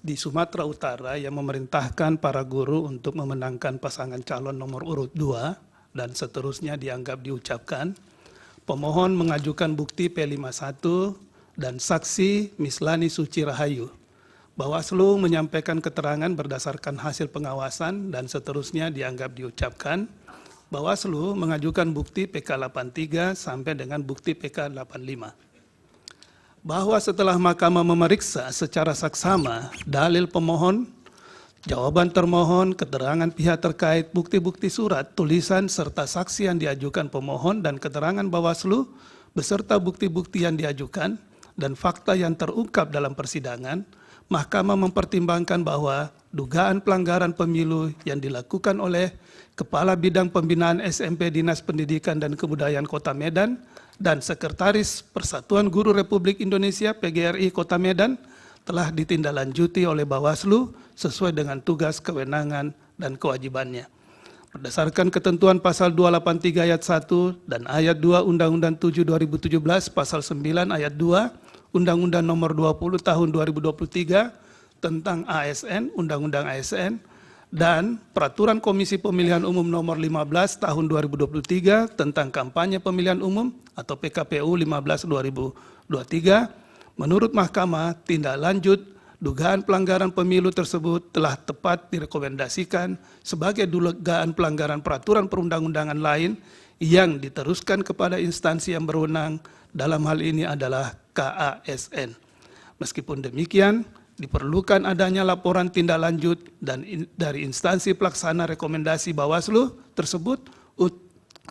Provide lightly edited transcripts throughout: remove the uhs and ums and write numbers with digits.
di Sumatera Utara yang memerintahkan para guru untuk memenangkan pasangan calon nomor urut 2 dan seterusnya dianggap diucapkan. Pemohon mengajukan bukti P51 dan saksi Mislani Suci Rahayu. Bawaslu menyampaikan keterangan berdasarkan hasil pengawasan dan seterusnya dianggap diucapkan. Bawaslu mengajukan bukti PK83 sampai dengan bukti PK85. Bahwa setelah Mahkamah memeriksa secara saksama dalil pemohon, jawaban termohon, keterangan pihak terkait, bukti-bukti surat, tulisan, serta saksi yang diajukan pemohon dan keterangan Bawaslu beserta bukti-bukti yang diajukan dan fakta yang terungkap dalam persidangan, Mahkamah mempertimbangkan bahwa dugaan pelanggaran pemilu yang dilakukan oleh Kepala Bidang Pembinaan SMP Dinas Pendidikan dan Kebudayaan Kota Medan dan Sekretaris Persatuan Guru Republik Indonesia PGRI Kota Medan telah ditindaklanjuti oleh Bawaslu sesuai dengan tugas, kewenangan, dan kewajibannya. Berdasarkan ketentuan pasal 283 ayat 1 dan ayat 2 Undang-Undang 7 2017, pasal 9 ayat 2 Undang-Undang nomor 20 tahun 2023 tentang ASN, Undang-Undang ASN, dan Peraturan Komisi Pemilihan Umum nomor 15 tahun 2023 tentang kampanye pemilihan umum atau PKPU 15/2023, menurut Mahkamah, tindak lanjut dugaan pelanggaran pemilu tersebut telah tepat direkomendasikan sebagai dugaan pelanggaran peraturan perundang-undangan lain yang diteruskan kepada instansi yang berwenang, dalam hal ini adalah KASN. Meskipun demikian, diperlukan adanya laporan tindak lanjut dan dari instansi pelaksana rekomendasi Bawaslu tersebut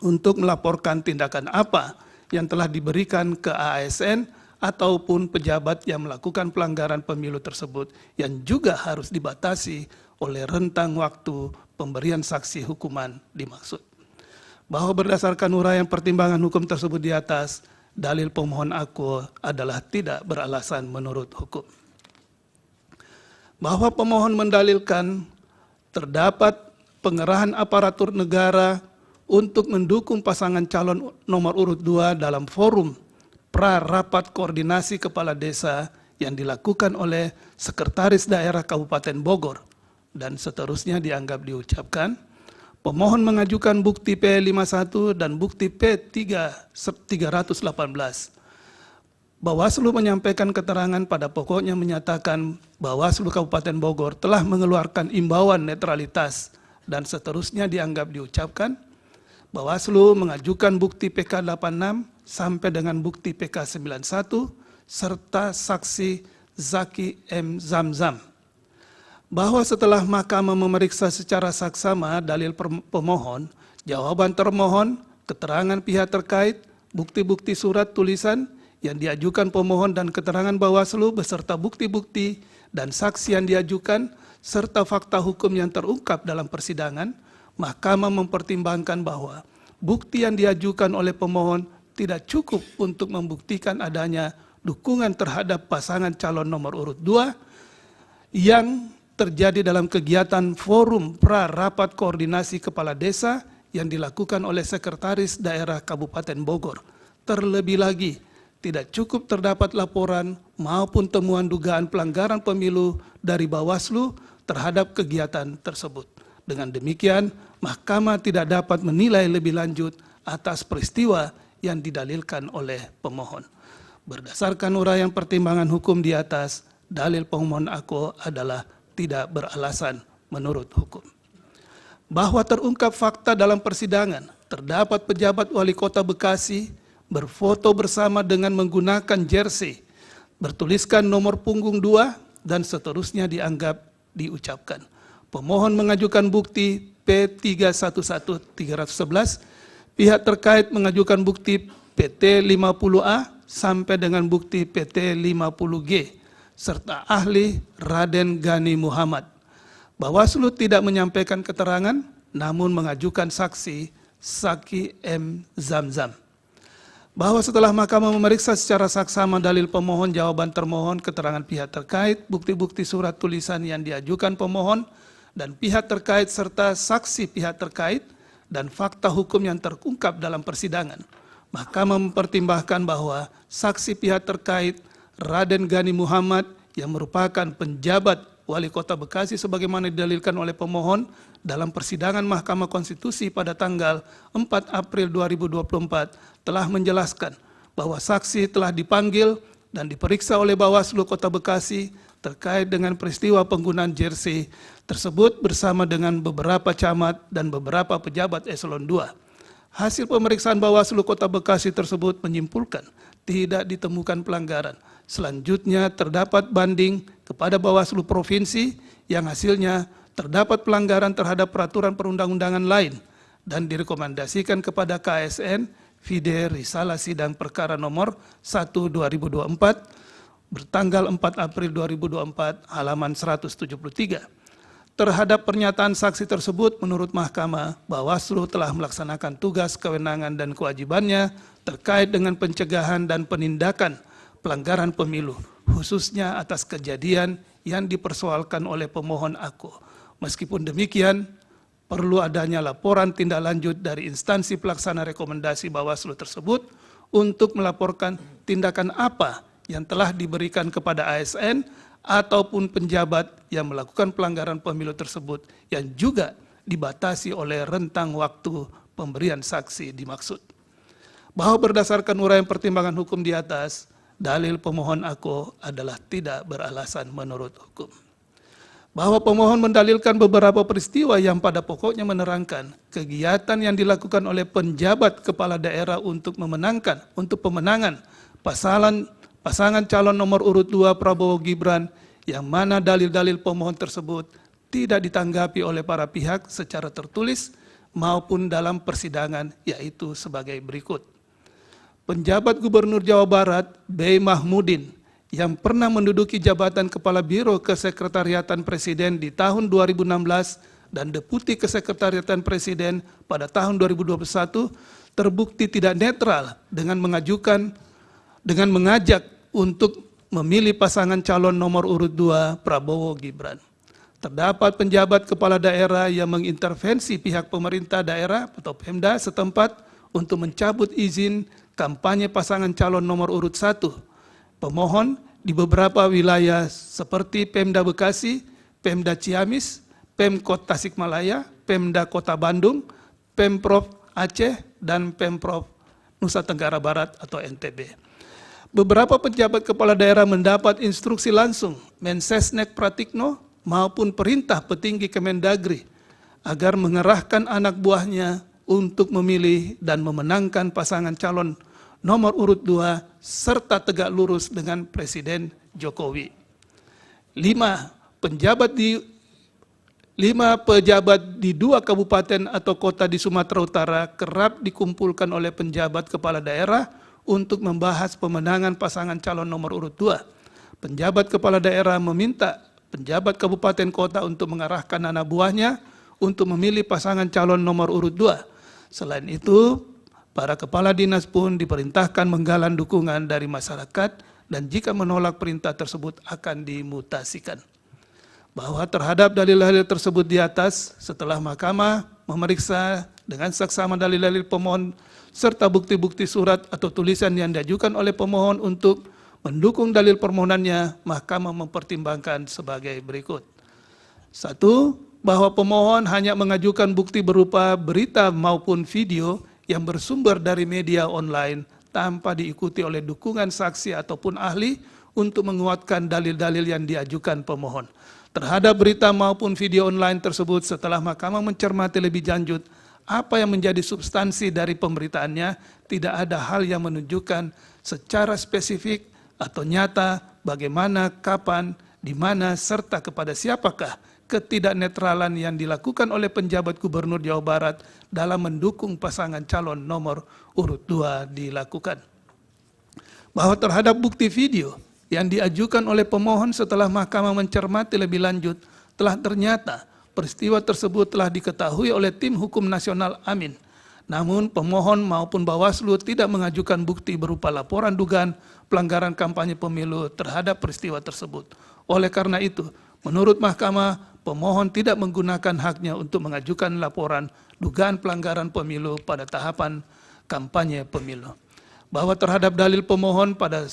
untuk melaporkan tindakan apa yang telah diberikan ke ASN ataupun pejabat yang melakukan pelanggaran pemilu tersebut, yang juga harus dibatasi oleh rentang waktu pemberian saksi hukuman dimaksud. Bahwa berdasarkan uraian pertimbangan hukum tersebut di atas, dalil pemohon aku adalah tidak beralasan menurut hukum. Bahwa pemohon mendalilkan terdapat pengerahan aparatur negara untuk mendukung pasangan calon nomor urut 2 dalam forum pra-rapat koordinasi kepala desa yang dilakukan oleh Sekretaris Daerah Kabupaten Bogor dan seterusnya dianggap diucapkan. Pemohon mengajukan bukti P51 dan bukti P318. Bawaslu menyampaikan keterangan pada pokoknya menyatakan Bawaslu Kabupaten Bogor telah mengeluarkan imbauan netralitas dan seterusnya dianggap diucapkan. Bawaslu mengajukan bukti PK86 sampai dengan bukti PK91 serta saksi Zaki M. Zamzam. Bahwa setelah Mahkamah memeriksa secara saksama dalil pemohon, jawaban termohon, keterangan pihak terkait, bukti-bukti surat tulisan yang diajukan pemohon dan keterangan Bawaslu beserta bukti-bukti dan saksi yang diajukan serta fakta hukum yang terungkap dalam persidangan, Mahkamah mempertimbangkan bahwa bukti yang diajukan oleh pemohon tidak cukup untuk membuktikan adanya dukungan terhadap pasangan calon nomor urut 2 yang terjadi dalam kegiatan forum pra-rapat koordinasi kepala desa yang dilakukan oleh Sekretaris Daerah Kabupaten Bogor. Terlebih lagi, tidak cukup terdapat laporan maupun temuan dugaan pelanggaran pemilu dari Bawaslu terhadap kegiatan tersebut. Dengan demikian, Mahkamah tidak dapat menilai lebih lanjut atas peristiwa yang didalilkan oleh pemohon. Berdasarkan uraian pertimbangan hukum di atas, dalil pemohon aku adalah tidak beralasan menurut hukum. Bahwa terungkap fakta dalam persidangan, terdapat pejabat wali kota Bekasi berfoto bersama dengan menggunakan jersey, bertuliskan nomor punggung 2 dan seterusnya dianggap diucapkan. Pemohon mengajukan bukti P311-311, pihak terkait mengajukan bukti PT 50A sampai dengan bukti PT 50G, serta ahli Raden Gani Muhammad. Bawaslu tidak menyampaikan keterangan, namun mengajukan saksi Zaki M. Zamzam. Bahwa setelah Mahkamah memeriksa secara saksama dalil pemohon, jawaban termohon, keterangan pihak terkait, bukti-bukti surat tulisan yang diajukan pemohon dan pihak terkait serta saksi pihak terkait dan fakta hukum yang terungkap dalam persidangan, Mahkamah mempertimbangkan bahwa saksi pihak terkait Raden Gani Muhammad yang merupakan penjabat Wali Kota Bekasi sebagaimana didalilkan oleh pemohon dalam persidangan Mahkamah Konstitusi pada tanggal 4 April 2024 telah menjelaskan bahwa saksi telah dipanggil dan diperiksa oleh Bawaslu Kota Bekasi terkait dengan peristiwa penggunaan jersey tersebut bersama dengan beberapa camat dan beberapa pejabat eselon 2. Hasil pemeriksaan Bawaslu Kota Bekasi tersebut menyimpulkan tidak ditemukan pelanggaran. Selanjutnya terdapat banding kepada Bawaslu Provinsi yang hasilnya terdapat pelanggaran terhadap peraturan perundang-undangan lain dan direkomendasikan kepada KSN Vide Risalah Sidang Perkara nomor 1/2024 bertanggal 4 April 2024 halaman 173. Terhadap pernyataan saksi tersebut menurut Mahkamah, Bawaslu telah melaksanakan tugas, kewenangan, dan kewajibannya terkait dengan pencegahan dan penindakan pelanggaran pemilu, khususnya atas kejadian yang dipersoalkan oleh pemohon aku. Meskipun demikian, perlu adanya laporan tindak lanjut dari instansi pelaksana rekomendasi Bawaslu tersebut untuk melaporkan tindakan apa yang telah diberikan kepada ASN ataupun penjabat yang melakukan pelanggaran pemilu tersebut yang juga dibatasi oleh rentang waktu pemberian saksi dimaksud. Bahwa berdasarkan uraian pertimbangan hukum di atas, dalil pemohon aku adalah tidak beralasan menurut hukum. Bahwa pemohon mendalilkan beberapa peristiwa yang pada pokoknya menerangkan kegiatan yang dilakukan oleh penjabat kepala daerah untuk pemenangan pasangan calon nomor urut 2 Prabowo Gibran, yang mana dalil-dalil pemohon tersebut tidak ditanggapi oleh para pihak secara tertulis maupun dalam persidangan, yaitu sebagai berikut. Penjabat Gubernur Jawa Barat, B. Mahmudin, yang pernah menduduki jabatan Kepala Biro Kesekretariatan Presiden di tahun 2016 dan Deputi Kesekretariatan Presiden pada tahun 2021, terbukti tidak netral dengan mengajak untuk memilih pasangan calon nomor urut 2 Prabowo Gibran. Terdapat penjabat kepala daerah yang mengintervensi pihak pemerintah daerah atau Pemda setempat untuk mencabut izin kampanye pasangan calon nomor urut 1 pemohon di beberapa wilayah seperti Pemda Bekasi, Pemda Ciamis, Pemkot Tasikmalaya, Pemda Kota Bandung, Pemprov Aceh, dan Pemprov Nusa Tenggara Barat atau NTB. Beberapa pejabat kepala daerah mendapat instruksi langsung Mensesnek Pratikno maupun perintah petinggi Kemendagri agar mengerahkan anak buahnya untuk memilih dan memenangkan pasangan calon nomor urut 2 serta tegak lurus dengan Presiden Jokowi. 5 pejabat di 2 kabupaten atau kota di Sumatera Utara kerap dikumpulkan oleh penjabat kepala daerah untuk membahas pemenangan pasangan calon nomor urut 2. Penjabat kepala daerah meminta penjabat kabupaten kota untuk mengarahkan anak buahnya untuk memilih pasangan calon nomor urut 2. Selain itu, para kepala dinas pun diperintahkan menggalang dukungan dari masyarakat dan jika menolak perintah tersebut akan dimutasikan. Bahwa terhadap dalil-dalil tersebut di atas, setelah mahkamah memeriksa dengan saksama dalil-dalil pemohon serta bukti-bukti surat atau tulisan yang diajukan oleh pemohon untuk mendukung dalil permohonannya, mahkamah mempertimbangkan sebagai berikut. 1. Bahwa pemohon hanya mengajukan bukti berupa berita maupun video yang bersumber dari media online tanpa diikuti oleh dukungan saksi ataupun ahli untuk menguatkan dalil-dalil yang diajukan pemohon. Terhadap berita maupun video online tersebut, setelah mahkamah mencermati lebih lanjut apa yang menjadi substansi dari pemberitaannya, tidak ada hal yang menunjukkan secara spesifik atau nyata bagaimana, kapan, di mana, serta kepada siapakah ketidaknetralan yang dilakukan oleh penjabat Gubernur Jawa Barat dalam mendukung pasangan calon nomor urut 2 dilakukan. Bahwa terhadap bukti video yang diajukan oleh pemohon setelah mahkamah mencermati lebih lanjut, telah ternyata peristiwa tersebut telah diketahui oleh tim hukum nasional Amin. Namun pemohon maupun Bawaslu tidak mengajukan bukti berupa laporan dugaan pelanggaran kampanye pemilu terhadap peristiwa tersebut. Oleh karena itu, menurut mahkamah, pemohon tidak menggunakan haknya untuk mengajukan laporan dugaan pelanggaran pemilu pada tahapan kampanye pemilu. Bahwa terhadap dalil pemohon pada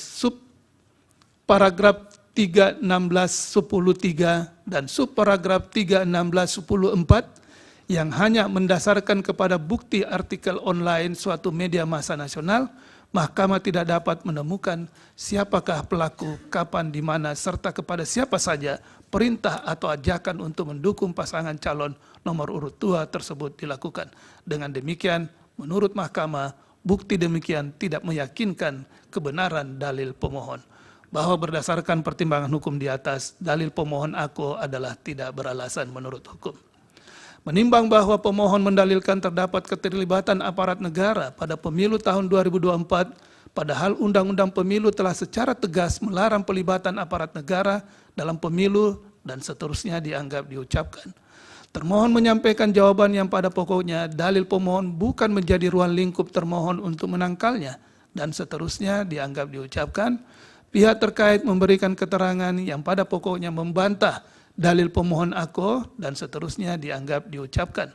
paragraf 316.10.3 dan subparagraf 316.10.4 yang hanya mendasarkan kepada bukti artikel online suatu media massa nasional, Mahkamah tidak dapat menemukan siapakah pelaku, kapan, di mana, serta kepada siapa saja perintah atau ajakan untuk mendukung pasangan calon nomor urut 2 tersebut dilakukan. Dengan demikian, menurut Mahkamah, bukti demikian tidak meyakinkan kebenaran dalil pemohon. Bahwa berdasarkan pertimbangan hukum di atas, dalil pemohon aku adalah tidak beralasan menurut hukum. Menimbang bahwa pemohon mendalilkan terdapat keterlibatan aparat negara pada pemilu tahun 2024, padahal Undang-Undang Pemilu telah secara tegas melarang pelibatan aparat negara dalam pemilu dan seterusnya dianggap diucapkan. Termohon menyampaikan jawaban yang pada pokoknya dalil pemohon bukan menjadi ruang lingkup termohon untuk menangkalnya dan seterusnya dianggap diucapkan. Pihak terkait memberikan keterangan yang pada pokoknya membantah dalil pemohon aku dan seterusnya dianggap diucapkan.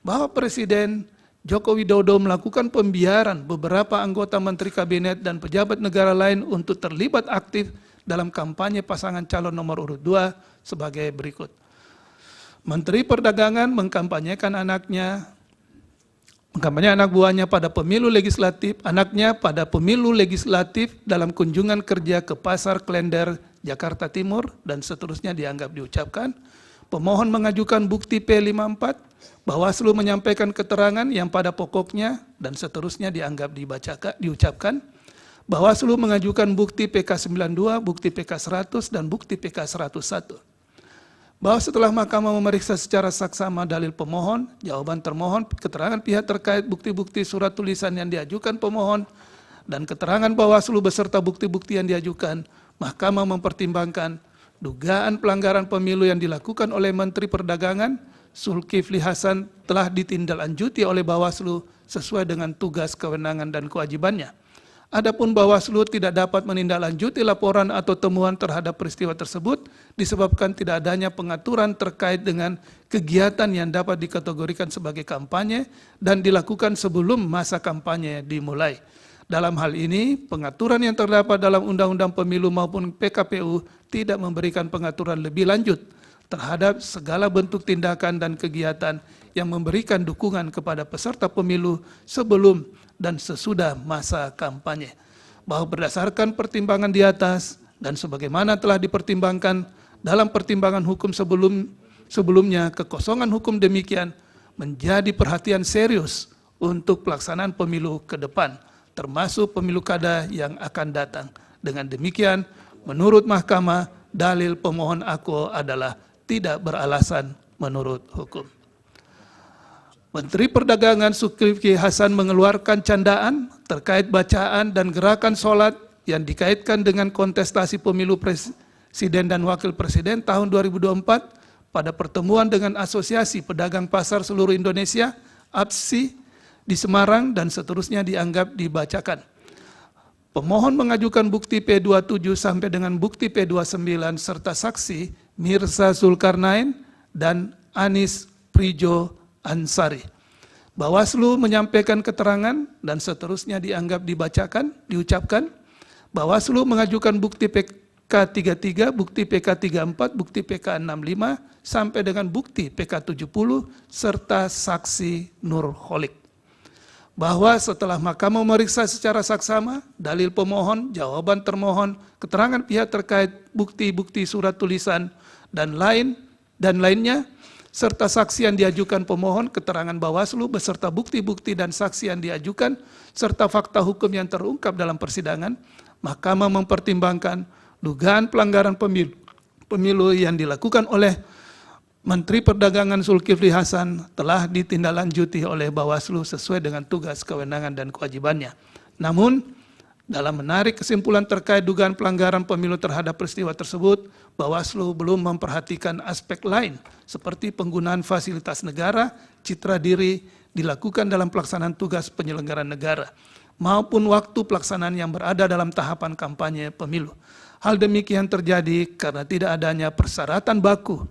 Bahwa Presiden Joko Widodo melakukan pembiaran beberapa anggota Menteri Kabinet dan pejabat negara lain untuk terlibat aktif dalam kampanye pasangan calon nomor urut 2 sebagai berikut. Menteri Perdagangan mengkampanyekan anak buahnya pada pemilu legislatif, dalam kunjungan kerja ke Pasar Klender, Jakarta Timur, dan seterusnya dianggap diucapkan. Pemohon mengajukan bukti P54, Bawaslu menyampaikan keterangan yang pada pokoknya, dan seterusnya dianggap diucapkan. Bawaslu mengajukan bukti PK92, bukti PK100, dan bukti PK101. Bahwa setelah Mahkamah memeriksa secara saksama dalil pemohon, jawaban termohon, keterangan pihak terkait, bukti-bukti surat tulisan yang diajukan pemohon, dan keterangan Bawaslu beserta bukti-bukti yang diajukan, Mahkamah mempertimbangkan dugaan pelanggaran pemilu yang dilakukan oleh Menteri Perdagangan, Zulkifli Hasan, telah ditindaklanjuti oleh Bawaslu sesuai dengan tugas, kewenangan, dan kewajibannya. Adapun Bawaslu tidak dapat menindaklanjuti laporan atau temuan terhadap peristiwa tersebut disebabkan tidak adanya pengaturan terkait dengan kegiatan yang dapat dikategorikan sebagai kampanye dan dilakukan sebelum masa kampanye dimulai. Dalam hal ini, pengaturan yang terdapat dalam Undang-Undang Pemilu maupun PKPU tidak memberikan pengaturan lebih lanjut terhadap segala bentuk tindakan dan kegiatan yang memberikan dukungan kepada peserta pemilu sebelum dan sesudah masa kampanye. Bahwa berdasarkan pertimbangan di atas dan sebagaimana telah dipertimbangkan dalam pertimbangan hukum sebelumnya, kekosongan hukum demikian menjadi perhatian serius untuk pelaksanaan pemilu ke depan, termasuk pemilu kada yang akan datang. Dengan demikian, menurut Mahkamah, dalil pemohon aku adalah tidak beralasan menurut hukum. Menteri Perdagangan Zulkifli Hasan mengeluarkan candaan terkait bacaan dan gerakan sholat yang dikaitkan dengan kontestasi pemilu presiden dan wakil presiden tahun 2024 pada pertemuan dengan Asosiasi Pedagang Pasar Seluruh Indonesia, APSI, di Semarang dan seterusnya dianggap dibacakan. Pemohon mengajukan bukti P27 sampai dengan bukti P29 serta saksi Mirza Zulkarnain dan Anis Prijo Ansari. Bawaslu menyampaikan keterangan dan seterusnya dianggap diucapkan. Bawaslu mengajukan bukti PK33, bukti PK34, bukti PK65 sampai dengan bukti PK70 serta saksi Nur Kholik. Bahwa setelah Mahkamah memeriksa secara saksama dalil pemohon, jawaban termohon, keterangan pihak terkait, bukti-bukti surat tulisan dan lainnya, serta saksi yang diajukan pemohon, keterangan Bawaslu beserta bukti-bukti dan saksi yang diajukan, serta fakta hukum yang terungkap dalam persidangan, Mahkamah mempertimbangkan dugaan pelanggaran pemilu yang dilakukan oleh Menteri Perdagangan Zulkifli Hasan telah ditindaklanjuti oleh Bawaslu sesuai dengan tugas, kewenangan, dan kewajibannya. Namun, dalam menarik kesimpulan terkait dugaan pelanggaran pemilu terhadap peristiwa tersebut, Bawaslu belum memperhatikan aspek lain seperti penggunaan fasilitas negara, citra diri dilakukan dalam pelaksanaan tugas penyelenggaraan negara, maupun waktu pelaksanaan yang berada dalam tahapan kampanye pemilu. Hal demikian terjadi karena tidak adanya persyaratan baku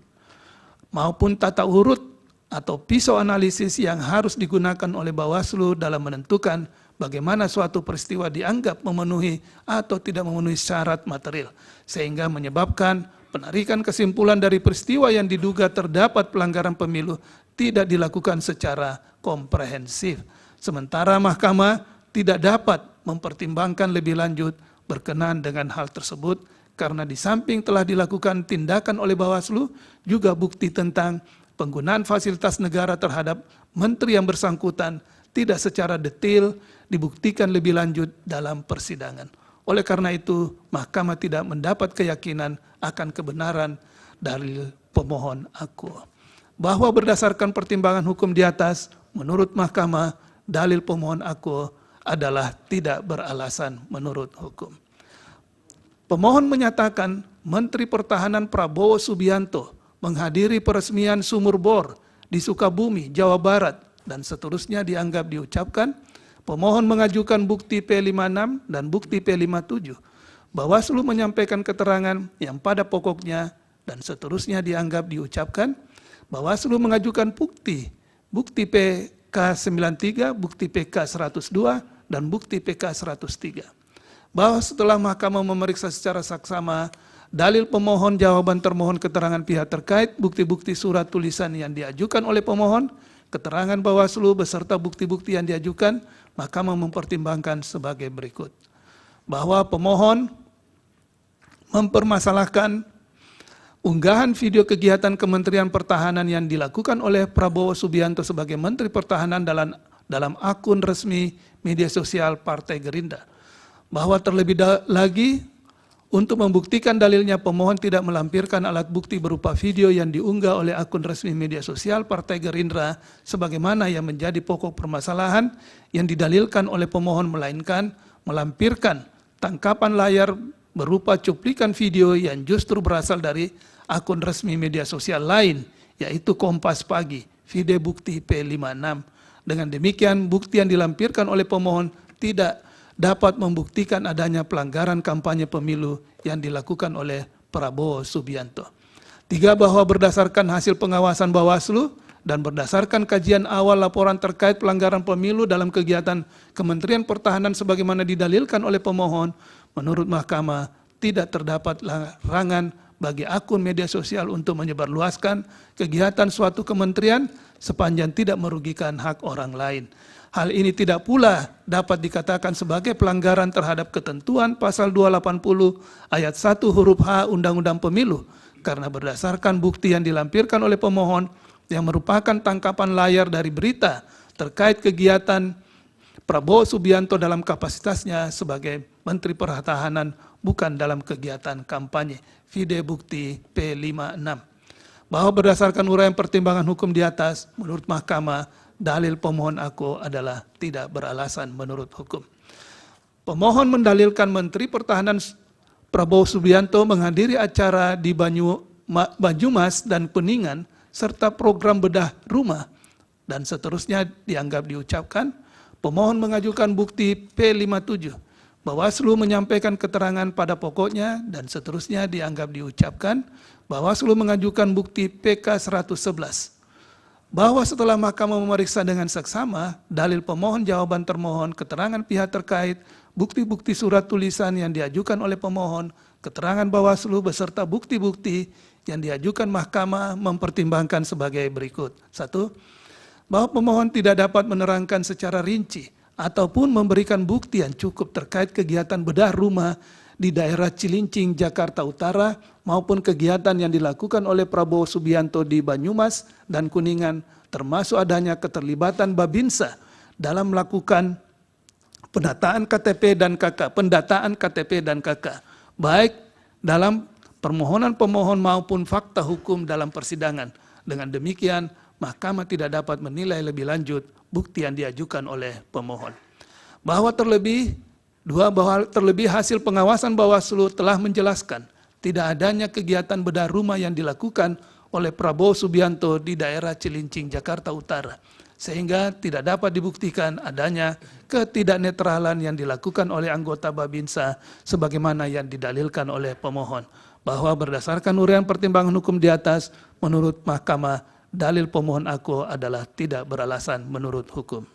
maupun tata urut atau pisau analisis yang harus digunakan oleh Bawaslu dalam menentukan bagaimana suatu peristiwa dianggap memenuhi atau tidak memenuhi syarat material, sehingga menyebabkan penarikan kesimpulan dari peristiwa yang diduga terdapat pelanggaran pemilu tidak dilakukan secara komprehensif. Sementara Mahkamah tidak dapat mempertimbangkan lebih lanjut berkenaan dengan hal tersebut, karena di samping telah dilakukan tindakan oleh Bawaslu, juga bukti tentang penggunaan fasilitas negara terhadap menteri yang bersangkutan tidak secara detail dibuktikan lebih lanjut dalam persidangan. Oleh karena itu, Mahkamah tidak mendapat keyakinan akan kebenaran dalil pemohon akuo. Bahwa berdasarkan pertimbangan hukum di atas, menurut Mahkamah, dalil pemohon akuo adalah tidak beralasan menurut hukum. Pemohon menyatakan Menteri Pertahanan Prabowo Subianto menghadiri peresmian sumur bor di Sukabumi, Jawa Barat, dan seterusnya dianggap diucapkan. Pemohon mengajukan bukti P56 dan bukti P57. Bawaslu menyampaikan keterangan yang pada pokoknya dan seterusnya dianggap diucapkan. Bawaslu mengajukan bukti PK93, bukti PK102, dan bukti PK103. Bahwa setelah Mahkamah memeriksa secara saksama dalil pemohon, jawaban termohon, keterangan pihak terkait, bukti-bukti surat tulisan yang diajukan oleh pemohon, keterangan Bawaslu beserta bukti-bukti yang diajukan, Mahkamah mempertimbangkan sebagai berikut. Bahwa pemohon mempermasalahkan unggahan video kegiatan Kementerian Pertahanan yang dilakukan oleh Prabowo Subianto sebagai Menteri Pertahanan dalam akun resmi media sosial Partai Gerindra. Bahwa terlebih lagi, untuk membuktikan dalilnya, pemohon tidak melampirkan alat bukti berupa video yang diunggah oleh akun resmi media sosial Partai Gerindra sebagaimana yang menjadi pokok permasalahan yang didalilkan oleh pemohon, melainkan melampirkan tangkapan layar berupa cuplikan video yang justru berasal dari akun resmi media sosial lain, yaitu Kompas Pagi, video bukti P56. Dengan demikian, bukti yang dilampirkan oleh pemohon tidak dapat membuktikan adanya pelanggaran kampanye pemilu yang dilakukan oleh Prabowo Subianto. 3. Bahwa berdasarkan hasil pengawasan Bawaslu dan berdasarkan kajian awal laporan terkait pelanggaran pemilu dalam kegiatan Kementerian Pertahanan sebagaimana didalilkan oleh pemohon, menurut Mahkamah tidak terdapat larangan bagi akun media sosial untuk menyebarluaskan kegiatan suatu kementerian sepanjang tidak merugikan hak orang lain. Hal ini tidak pula dapat dikatakan sebagai pelanggaran terhadap ketentuan pasal 280 ayat 1 huruf H Undang-Undang Pemilu, karena berdasarkan bukti yang dilampirkan oleh pemohon yang merupakan tangkapan layar dari berita terkait kegiatan Prabowo Subianto dalam kapasitasnya sebagai Menteri Pertahanan, bukan dalam kegiatan kampanye. Video bukti P56. Bahwa berdasarkan uraian pertimbangan hukum di atas, menurut Mahkamah, dalil pemohon akuo adalah tidak beralasan menurut hukum. Pemohon mendalilkan Menteri Pertahanan Prabowo Subianto menghadiri acara di Banyumas dan Peningan serta program bedah rumah dan seterusnya dianggap diucapkan. Pemohon mengajukan bukti P57. Bawaslu menyampaikan keterangan pada pokoknya dan seterusnya dianggap diucapkan. Bawaslu mengajukan bukti PK111. Bahwa setelah Mahkamah memeriksa dengan seksama dalil pemohon, jawaban termohon, keterangan pihak terkait, bukti-bukti surat tulisan yang diajukan oleh pemohon, keterangan Bawaslu beserta bukti-bukti yang diajukan Mahkamah mempertimbangkan sebagai berikut. 1. Bahwa pemohon tidak dapat menerangkan secara rinci ataupun memberikan bukti yang cukup terkait kegiatan bedah rumah di daerah Cilincing, Jakarta Utara, maupun kegiatan yang dilakukan oleh Prabowo Subianto di Banyumas dan Kuningan, termasuk adanya keterlibatan Babinsa dalam melakukan pendataan KTP dan KK, baik dalam permohonan pemohon maupun fakta hukum dalam persidangan. Dengan demikian, Mahkamah tidak dapat menilai lebih lanjut bukti yang diajukan oleh pemohon. Bahwa terlebih hasil pengawasan Bawaslu telah menjelaskan tidak adanya kegiatan bedah rumah yang dilakukan oleh Prabowo Subianto di daerah Cilincing, Jakarta Utara, sehingga tidak dapat dibuktikan adanya ketidaknetralan yang dilakukan oleh anggota Babinsa sebagaimana yang didalilkan oleh pemohon. Bahwa berdasarkan uraian pertimbangan hukum di atas, menurut Mahkamah, dalil pemohon akuo adalah tidak beralasan menurut hukum.